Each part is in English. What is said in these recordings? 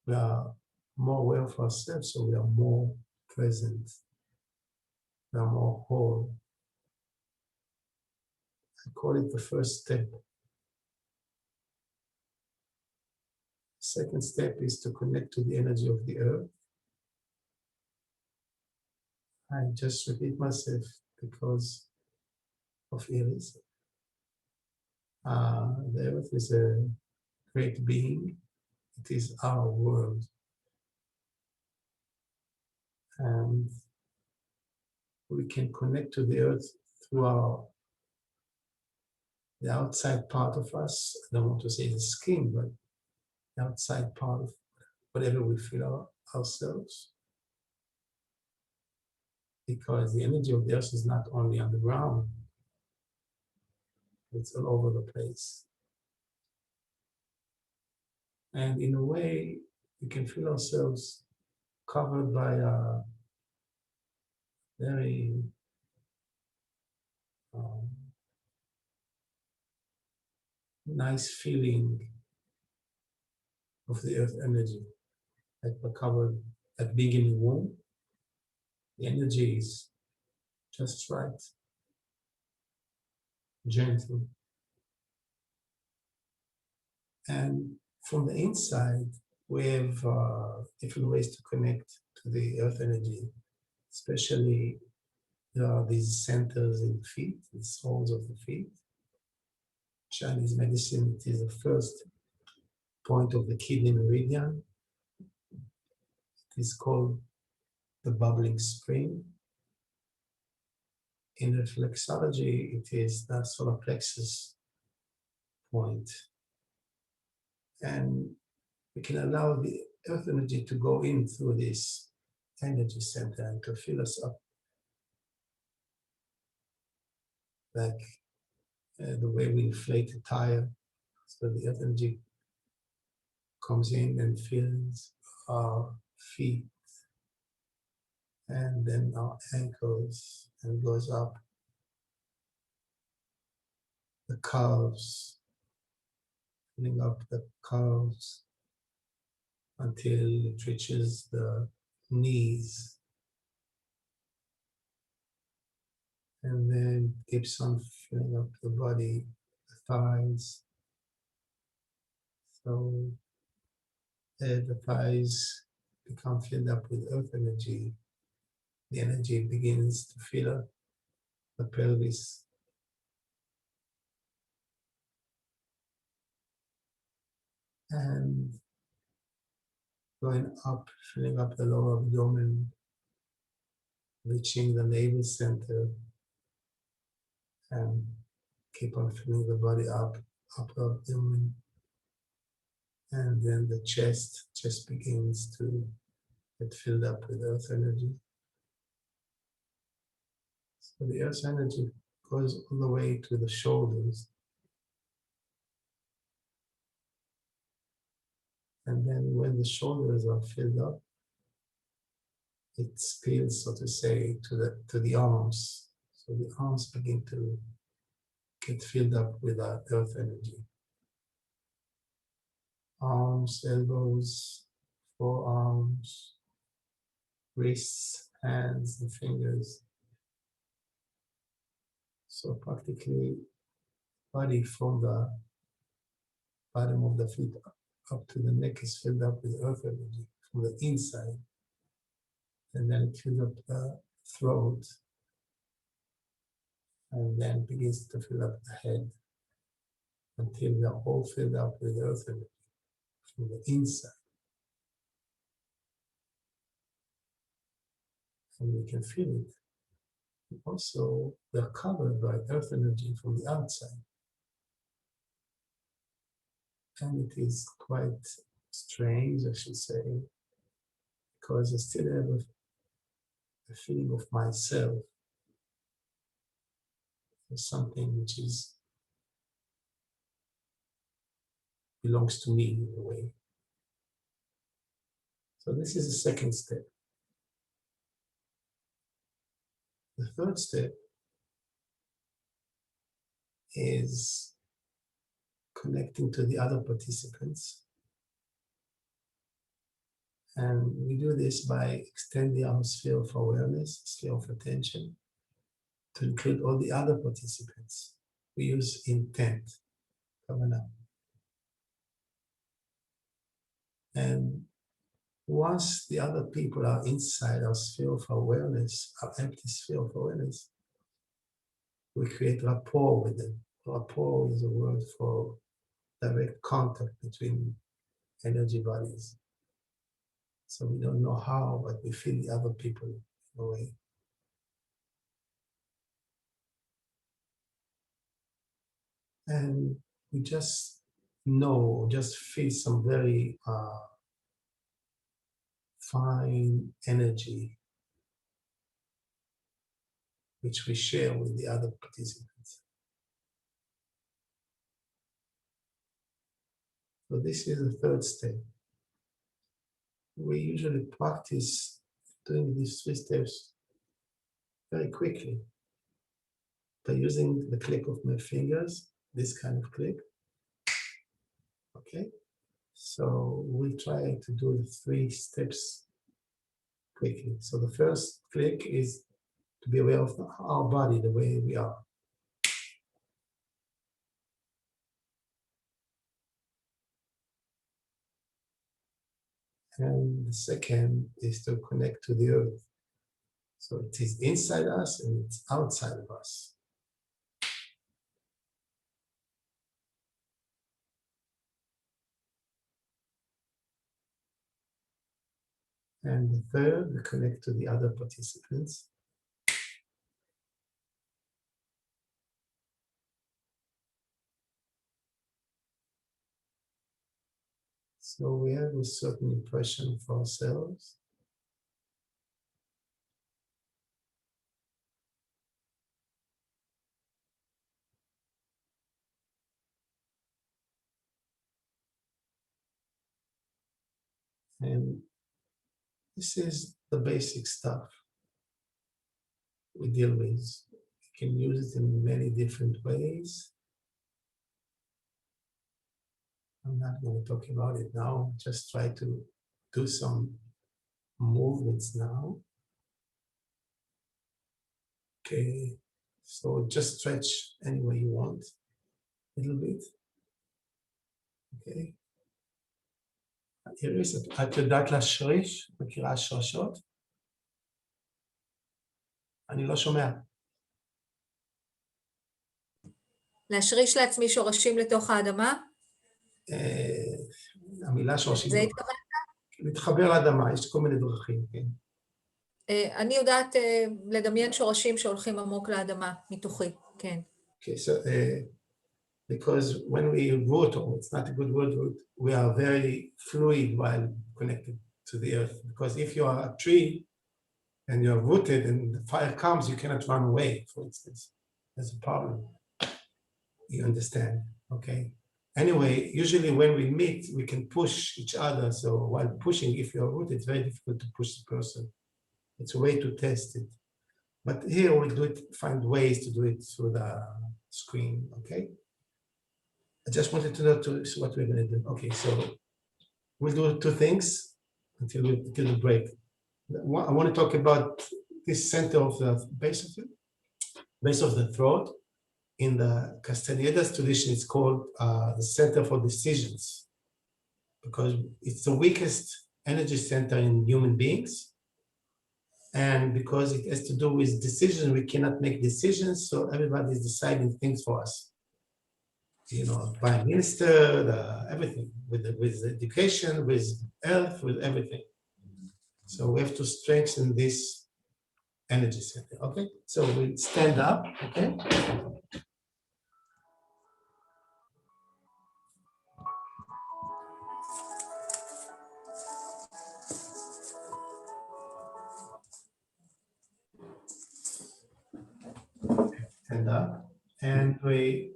we are more aware of ourselves, so we are more present, we are more whole. I call it the first step. Second step is to connect to the energy of the earth. I just repeat myself because of Iris. The earth is a great being. It is our world. And we can connect to the earth through the outside part of us. I don't want to say the skin, but the outside part of whatever we feel ourselves. Because the energy of the earth is not only on the ground, it's all over the place. And in a way, we can feel ourselves covered by a very um, nice feeling of the earth energy, like we're covered at being in the womb. The energy is just right, gentle. And from the inside, we have different ways to connect to the earth energy, especially there are these centers in the feet, the soles of the feet. Chinese medicine, it is the first point of the kidney meridian. It is called the bubbling spring. In reflexology, it is the solar plexus point. And we can allow the earth energy to go in through this energy center and to fill us up like the way we inflate a tire. So the earth energy comes in and fills our feet and then our ankles and goes up the calves, filling up the calves until it reaches the knees, and then keeps on filling up the body, the thighs. So the thighs become filled up with earth energy. The energy begins to fill up the pelvis. And going up, filling up the lower abdomen, reaching the navel center, and keep on filling the body up, upper abdomen, and then the chest begins to get filled up with earth energy. So the earth energy goes all the way to the shoulders. And then when the shoulders are filled up, it spills, so to say, to the arms. So the arms begin to get filled up with earth energy. Arms, elbows, forearms, wrists, hands, and fingers. So practically, body from the bottom of the feet up to the neck is filled up with earth energy from the inside. And then it fills up the throat, and then begins to fill up the head until they're all filled up with earth energy from the inside. And we can feel it. Also, they're covered by earth energy from the outside. And it is quite strange, I should say, because I still have a feeling of myself as something which belongs to me in a way. So this is the second step. The third step is connecting to the other participants And we do this by extending our sphere of awareness, sphere of attention, to include all the other participants. We use intent, kavanah. And once the other people are inside our sphere of awareness, our empty sphere of awareness, we create rapport with them. Rapport is a word for direct contact between energy bodies. So we don't know how, but we feel the other people in a way. And we just know, just feel some very fine energy which we share with the other participants. So this is the third step. We usually practice doing these 3 steps very quickly by using the click of my fingers, this kind of click. Okay, so we'll try to do the 3 steps quickly. So the first click is to be aware of our body, the way we are. And the second is to connect to the earth. So it is inside us and it's outside of us. And the third, we connect to the other participants. So we have a certain impression for ourselves. And this is the basic stuff we deal with. We can use it in many different ways. I'm not going to talk about it now, just try to do some movements now. Okay, so just stretch any way you want, a little bit. Okay. איריס, את יודעת להשריש? מכירה השרשות? אני לא שומע. להשריש לעצמי שורשים לתוך האדמה? המילה שורשים. זה התכוונת? להתחבר לאדמה, יש כל מיני דרכים, כן. אני יודעת לדמיין שורשים שהולכים עמוק לאדמה, מתוכי, כן. Okay, so because when we root, or it's not a good word, we are very fluid while connected to the earth. Because if you are a tree and you are rooted and the fire comes, you cannot run away, for instance. That's a problem. You understand, okay? Anyway, usually when we meet, we can push each other. So while pushing, if you're rooted, it's very difficult to push the person. It's a way to test it. But here we do it, find ways to do it through the screen, okay? I just wanted to know what we're going to do. Okay, so we'll do 2 things until the break. I want to talk about this center of the base of the throat. In the Castaneda's tradition, it's called the center for decisions, because it's the weakest energy center in human beings. And because it has to do with decisions, we cannot make decisions, so everybody is deciding things for us. You know, prime minister, everything, with education, with health, with everything. So we have to strengthen this energy center, okay? So we stand up, okay? Stand up, and we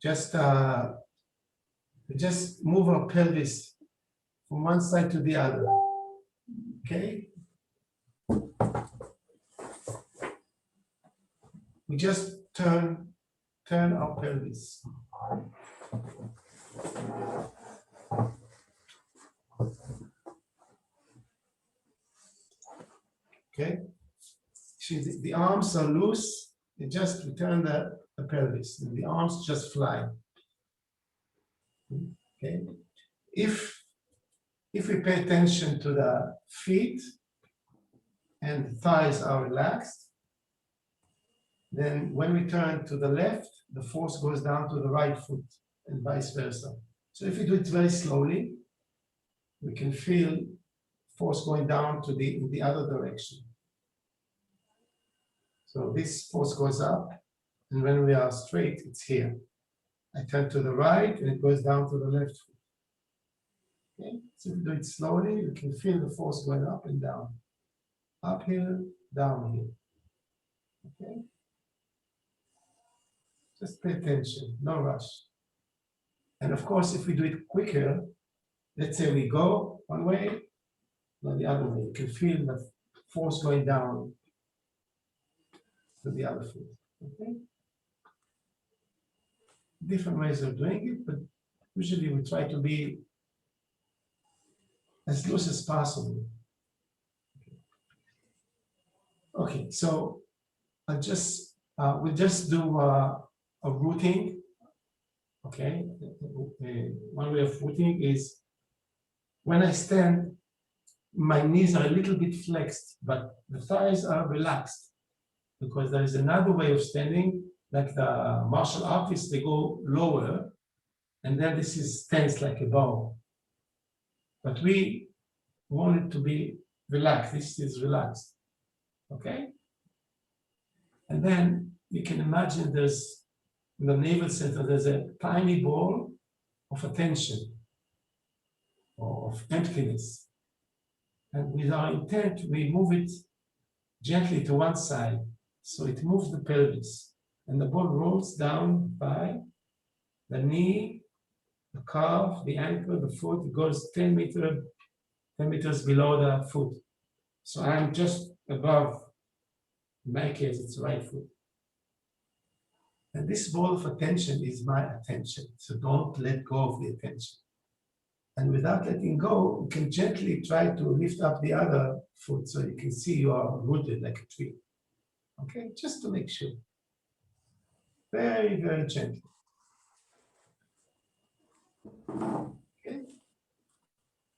just move our pelvis from one side to the other, okay? We just turn our pelvis. Okay? See, the arms are loose, you just return the pelvis, and the arms just fly. Okay? If we pay attention to the feet and the thighs are relaxed, then when we turn to the left, the force goes down to the right foot and vice versa. So if we do it very slowly, we can feel force going down to the other direction. So this force goes up, and when we are straight, it's here. I turn to the right, and it goes down to the left foot. Okay? So if we do it slowly, you can feel the force going up and down. Up here, down here. Okay? Just pay attention, no rush. And of course, if we do it quicker, let's say we go one way, or the other way, you can feel the force going down to the other foot. Okay? Different ways of doing it, but usually we try to be as loose as possible. Okay, so we'll just do a rooting. Okay, one way of rooting is when I stand, my knees are a little bit flexed, but the thighs are relaxed, because there is another way of standing, like the martial artists, they go lower, and then this is tense like a bow. But we want it to be relaxed. This is relaxed. Okay? And then you can imagine there's, in the navel center, there's a tiny ball of attention, or of emptiness. And with our intent, we move it gently to one side. So it moves the pelvis. And the ball rolls down by the knee, the calf, the ankle, the foot. It goes 10 meters below the foot. So I'm just above, in my case, it's the right foot. And this ball of attention is my attention. So don't let go of the attention. And without letting go, you can gently try to lift up the other foot so you can see you are rooted like a tree. Okay, just to make sure. Very, very gently. Okay.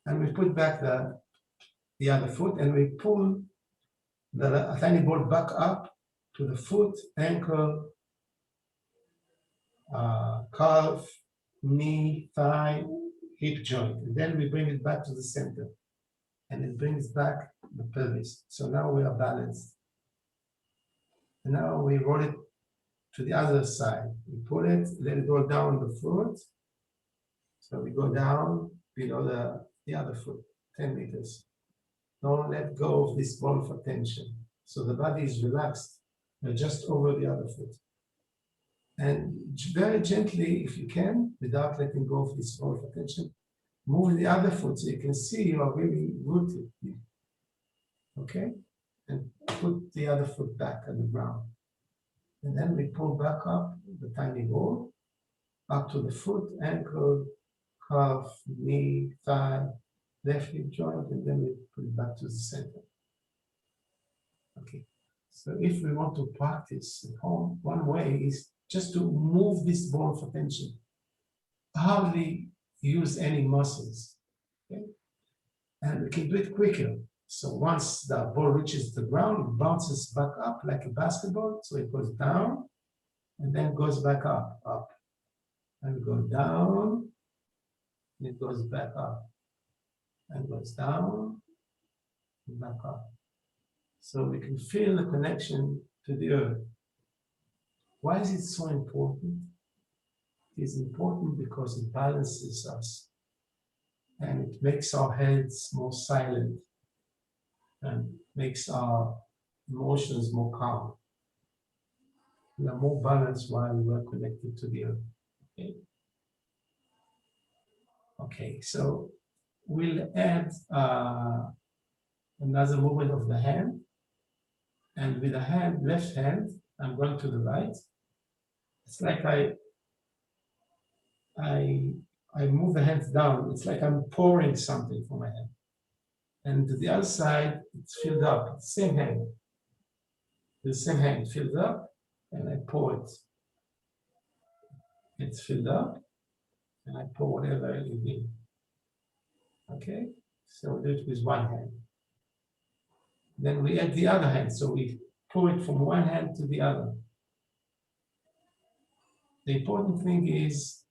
And we put back the other foot, and we pull the tiny ball back up to the foot, ankle, calf, knee, thigh, hip joint. And then we bring it back to the center. And it brings back the pelvis. So now we are balanced. And now we roll it to the other side. We pull it, let it roll down the foot. So we go down below the other foot, 10 meters. Don't let go of this ball of attention. So the body is relaxed. You're just over the other foot. And very gently, if you can, without letting go of this ball of attention, move the other foot so you can see you are really rooted. Okay? And put the other foot back on the ground. And then we pull back up the tiny ball, up to the foot, ankle, calf, knee, thigh, left hip joint, and then we put it back to the center. Okay. So if we want to practice at home, one way is just to move this ball of attention. Hardly use any muscles. Okay? And we can do it quicker. So once the ball reaches the ground, it bounces back up like a basketball. So it goes down and then goes back up. And go down, and it goes back up. And goes down and back up. So we can feel the connection to the earth. Why is it so important? It is important because it balances us. And it makes our heads more silent. And makes our emotions more calm. We are more balanced while we are connected to the earth. Okay, okay, so we'll add another movement of the hand. And with the hand, left hand, I'm going to the right. It's like I move the hands down. It's like I'm pouring something from my hand. And to the other side, it's filled up, same hand. The same hand filled up, and I pour it. It's filled up, and I pour whatever you need. Okay? So we do it with one hand. Then we add the other hand, so we pour it from one hand to the other. The important thing is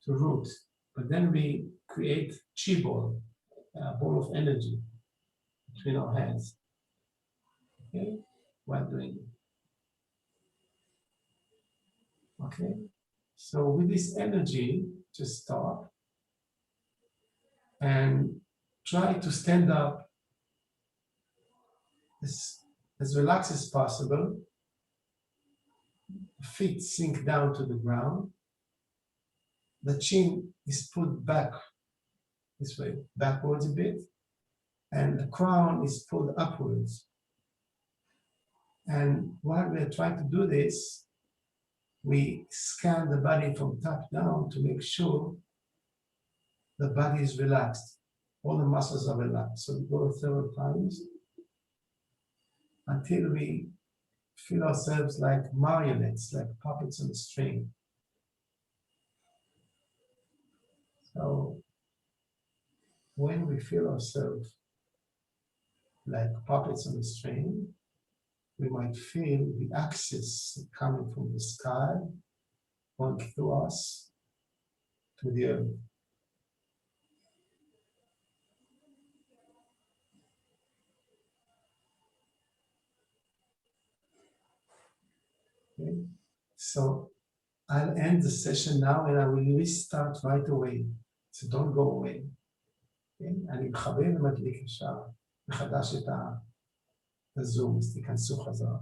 to root, but then we create chi ball, a ball of energy between our hands. Okay, while doing it. Okay, so with this energy, just stop and try to stand up as relaxed as possible. Feet sink down to the ground. The chin is put back this way, backwards a bit, and the crown is pulled upwards. And while we're trying to do this, we scan the body from top down to make sure the body is relaxed. All the muscles are relaxed. So we go several times until we feel ourselves like marionettes, like puppets on a string. So when we feel ourselves like puppets on a string, we might feel the axis coming from the sky, going through us to the earth. Okay. So I'll end the session now and I will restart right away. So don't go away. Okay. אני מכוון ומדליק ישר מחדש את הזום, אז תיכנסו חזרה.